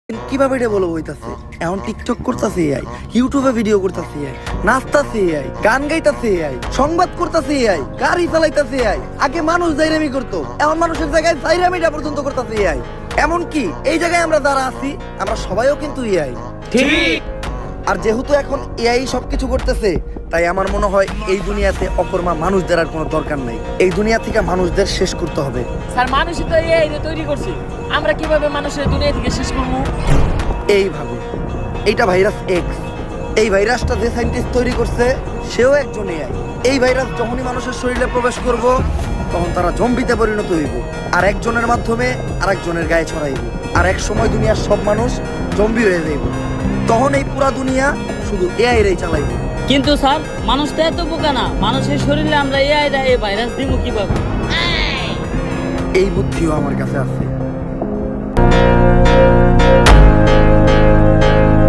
কিভাবে এটা বলবো হইতাছে এখন টিকটক করতেছে এআই, ইউটিউবে ভিডিও করতেছে এআই, নাচতাছে এআই, গান গাইতাছে এআই, সংবাদ করতেছে এআই, গাড়ি চালাইতাছে এআই। আগে মানুষ জাইরামি করতো, এখন মানুষের জায়গায় জাইরামিটা পর্যন্ত করতেছে এআই। এমন কি এই জায়গায় আমরা যারা আছি আমরা সবাইও কিন্তু এআই। ঠিক। আর যেহেতু এখন এআই সবকিছু করতেছে, তাই আমার মনে হয় এই দুনিয়াতে অকর্মা মানুষদের আর কোনো দরকার নাই। এই দুনিয়া থেকে মানুষদের শেষ করতে হবে। স্যার মানুষই তো এই তৈরি করছি, আমরা কিভাবে মানুষের দুনিয়া থেকে শেষ করবো? এইভাবে এইটা ভাইরাস এক্স, এই ভাইরাসটা যে সায়েন্টিস্ট তৈরি করছে সেও একজন এআই। এই ভাইরাস যখনই মানুষের শরীরে প্রবেশ করব তখন তারা জম্বিতে পরিণত হইব, আর একজনের মাধ্যমে আরেকজনের গায়ে ছড়াইব, আর এক সময় দুনিয়ার সব মানুষ জম্বি হয়ে যাইব। তখন এই পুরা দুনিয়া শুধু এআই রেই চালাইব। কিন্তু স্যার মানুষ তো এত বোকা না, মানুষের শরীরে আমরা এই ভাইরাস দিব কিভাবে? এই বুদ্ধিও আমার কাছে আছে।